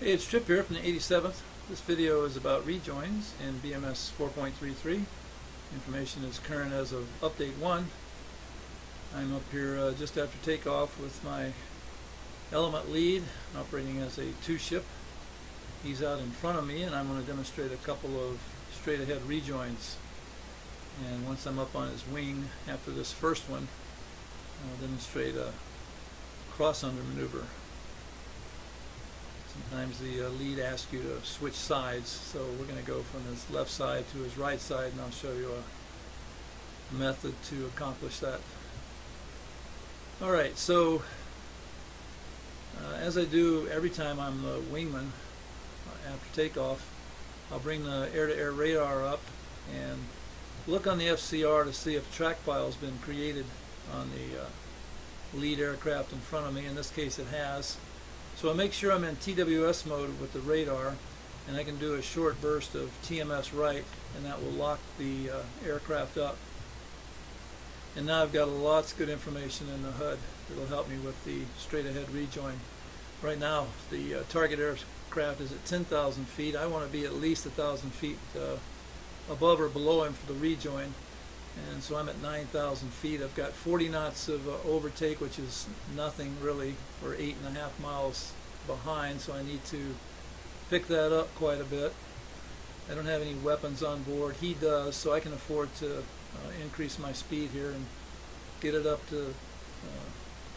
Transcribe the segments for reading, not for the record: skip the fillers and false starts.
Hey, it's Trip here from the 87th. This video is about rejoins in BMS 4.33. Information is current as of update 1. I'm up here just after takeoff with my element lead operating as a two-ship. He's out in front of me and I'm going to demonstrate a couple of straight ahead rejoins. And once I'm up on his wing after this first one, I'll demonstrate a cross-under maneuver. Sometimes the lead asks you to switch sides, so we're going to go from his left side to his right side, and I'll show you a method to accomplish that. Alright, so as I do every time I'm the wingman after takeoff, I'll bring the air-to-air radar up and look on the FCR to see if a track file has been created on the lead aircraft in front of me. In this case it has. So I'll make sure I'm in TWS mode with the radar, and I can do a short burst of TMS right, and that will lock the aircraft up. And now I've got lots of good information in the HUD that'll help me with the straight ahead rejoin. Right now the target aircraft is at 10,000 feet. I want to be at least 1,000 feet above or below him for the rejoin. And so I'm at 9,000 feet. I've got 40 knots of overtake, which is nothing really. We're 8.5 miles behind, so I need to pick that up quite a bit. I don't have any weapons on board. He does, so I can afford to increase my speed here and get it up to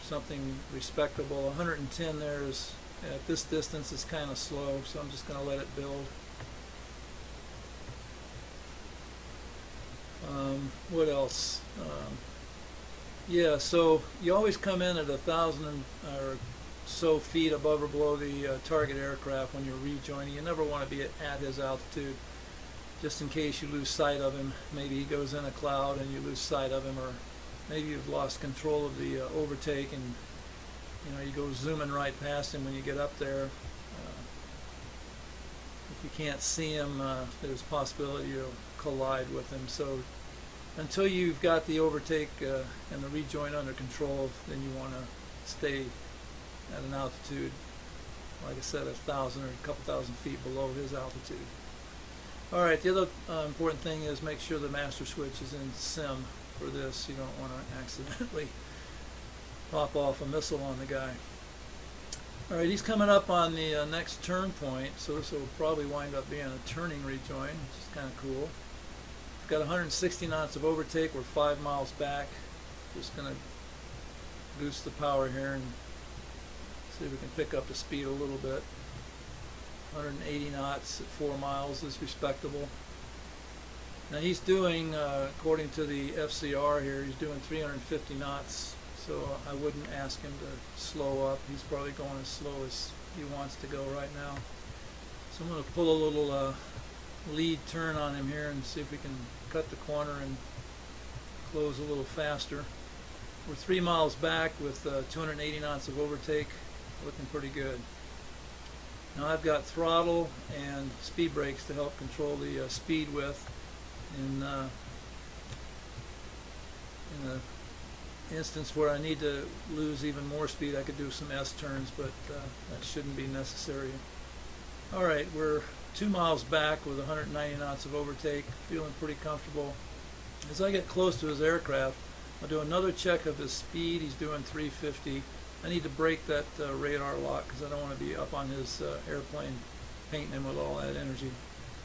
something respectable. 110 there is, at this distance, is kind of slow, so I'm just going to let it build. What else? Yeah, so you always come in at 1,000 or so feet above or below the target aircraft when you're rejoining. You never want to be at his altitude, just in case you lose sight of him. Maybe he goes in a cloud and you lose sight of him, or maybe you've lost control of the overtake and you go zooming right past him when you get up there. If you can't see him, there's a possibility you'll collide with him. So until you've got the overtake and the rejoin under control, then you want to stay at an altitude, like I said, 1,000 or a couple thousand feet below his altitude. Alright, the other important thing is make sure the master switch is in sim for this. You don't want to accidentally pop off a missile on the guy. Alright, he's coming up on the next turn point, so this will probably wind up being a turning rejoin, which is kind of cool. We've got 160 knots of overtake. We're 5 miles back. Just going to boost the power here and see if we can pick up the speed a little bit. 180 knots at 4 miles is respectable. Now he's doing, according to the FCR here, he's doing 350 knots. So I wouldn't ask him to slow up. He's probably going as slow as he wants to go right now. So I'm going to pull a little lead turn on him here and see if we can cut the corner and close a little faster. We're 3 miles back with 280 knots of overtake, looking pretty good. Now I've got throttle and speed brakes to help control the speed with. In the instance where I need to lose even more speed, I could do some S turns, but that shouldn't be necessary. Alright, we're 2 miles back with 190 knots of overtake, feeling pretty comfortable. As I get close to his aircraft, I'll do another check of his speed. He's doing 350. I need to break that radar lock because I don't want to be up on his airplane painting him with all that energy.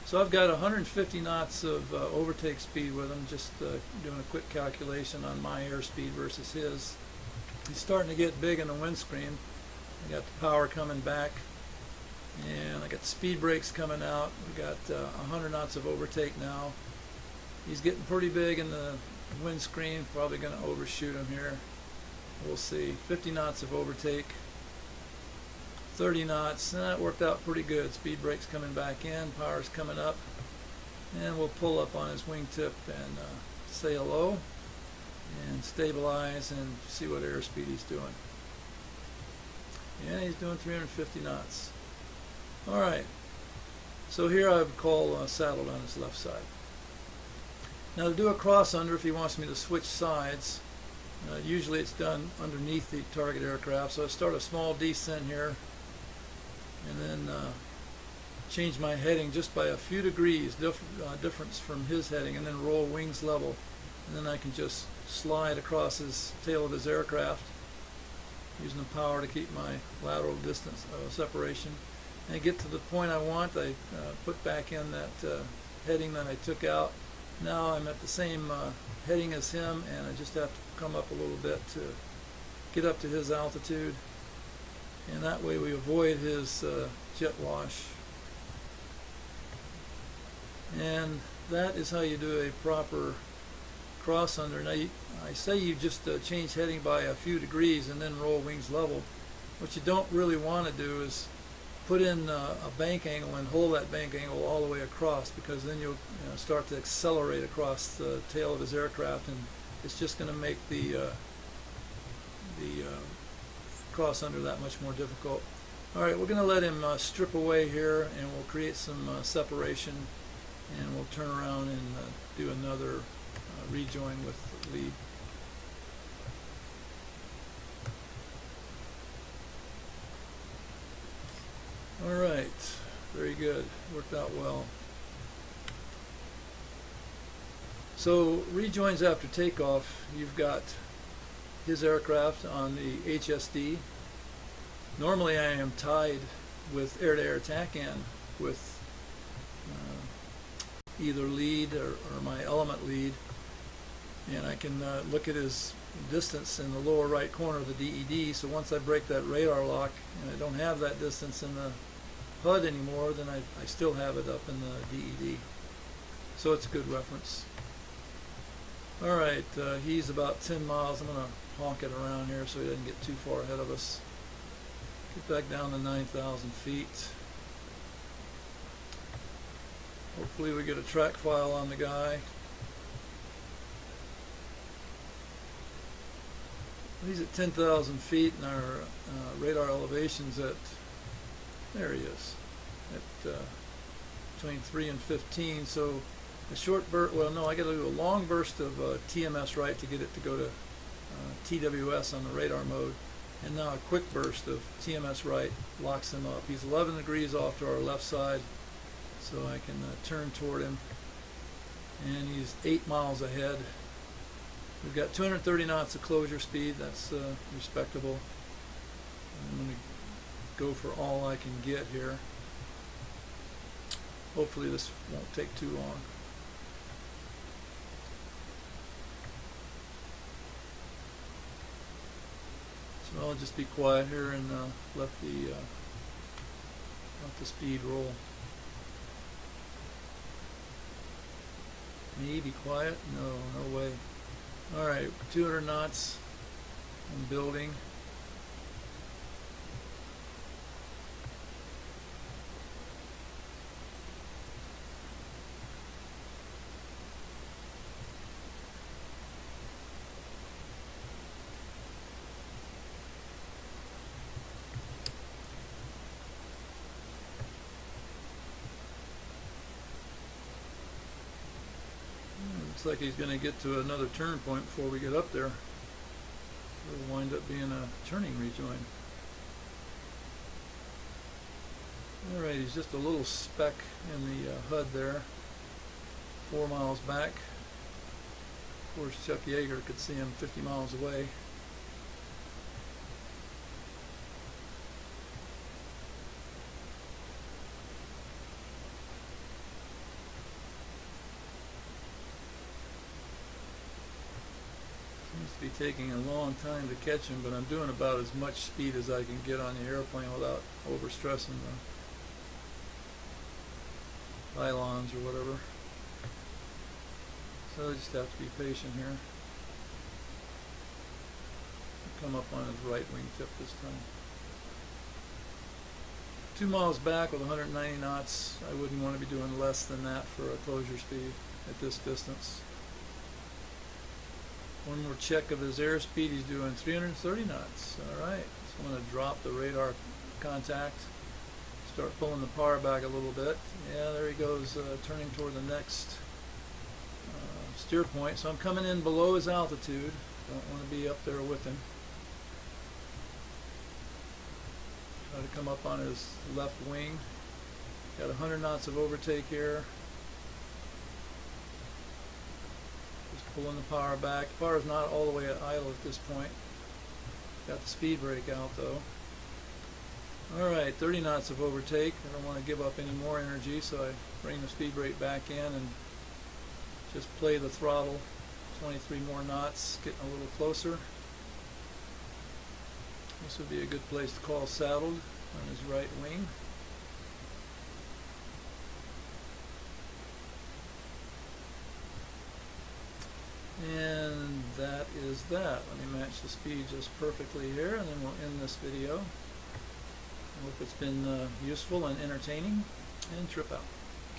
So I've got 150 knots of overtake speed with him, just doing a quick calculation on my airspeed versus his. He's starting to get big in the windscreen. I got the power coming back, and I got the speed brakes coming out. We got 100 knots of overtake now. He's getting pretty big in the windscreen, probably going to overshoot him here. We'll see. 50 knots of overtake. 30 knots, and that worked out pretty good. Speed brakes coming back in, power's coming up, and we'll pull up on his wingtip and say hello and stabilize and see what airspeed he's doing. Yeah, he's doing 350 knots. Alright, so here I would call saddled on his left side. Now to do a cross under, if he wants me to switch sides, usually it's done underneath the target aircraft, so I start a small descent here and then can change my heading just by a few degrees difference from his heading, and then roll wings level, and then I can just slide across his tail of his aircraft using the power to keep my lateral distance separation, and get to the point I want. I put back in that heading that I took out. Now I'm at the same heading as him, and I just have to come up a little bit to get up to his altitude, and that way we avoid his jet wash. And that is how you do a proper cross under. Now I say you just change heading by a few degrees and then roll wings level. What you don't really want to do is put in a bank angle and hold that bank angle all the way across, because then you'll start to accelerate across the tail of his aircraft, and it's just going to make the cross under that much more difficult. Alright, we're going to let him strip away here, and we'll create some separation, and we'll turn around and do another rejoin with lead. Alright, very good, worked out well. So rejoins after takeoff, you've got his aircraft on the HSD. Normally I am tied with air-to-air TACAN with either lead or my element lead, and I can look at his distance in the lower right corner of the DED. So once I break that radar lock and I don't have that distance in the HUD anymore, then I still have it up in the DED. So it's a good reference. Alright, he's about 10 miles. I'm going to honk it around here so he doesn't get too far ahead of us. Get back down to 9,000 feet. Hopefully we get a track file on the guy. He's at 10,000 feet, and our radar elevation's at, there he is, at between 3 and 15. So a short burst, well no, I got to do a long burst of TMS right to get it to go to TWS on the radar mode, and now a quick burst of TMS right locks him up. He's 11 degrees off to our left side, so I can turn toward him, and he's 8 miles ahead. We've got 230 knots of closure speed. That's respectable. I'm going to go for all I can get here. Hopefully this won't take too long. So I'll just be quiet here and let the speed roll. Me be quiet? No, no way. Alright, 200 knots. I'm building. Looks like he's going to get to another turn point before we get up there. It'll wind up being a turning rejoin. Alright, he's just a little speck in the HUD there. 4 miles back. Of course, Chuck Yeager could see him 50 miles away. Seems to be taking a long time to catch him, but I'm doing about as much speed as I can get on the airplane without overstressing the pylons or whatever. So I just have to be patient here. Come up on his right wing tip this time. 2 miles back with 190 knots. I wouldn't want to be doing less than that for a closure speed at this distance. One more check of his airspeed. He's doing 330 knots. Alright, so I'm going to drop the radar contact, start pulling the power back a little bit. Yeah, there he goes, turning toward the next steer point. So I'm coming in below his altitude. Don't want to be up there with him. Try to come up on his left wing. Got 100 knots of overtake here. Just pulling the power back. The power is not all the way at idle at this point. Got the speed brake out though. Alright, 30 knots of overtake. I don't want to give up any more energy, so I bring the speed brake back in and just play the throttle. 23 more knots, getting a little closer. This would be a good place to call saddled on his right wing. And that is that. Let me match the speed just perfectly here, and then we'll end this video. I hope it's been useful and entertaining, and trip out.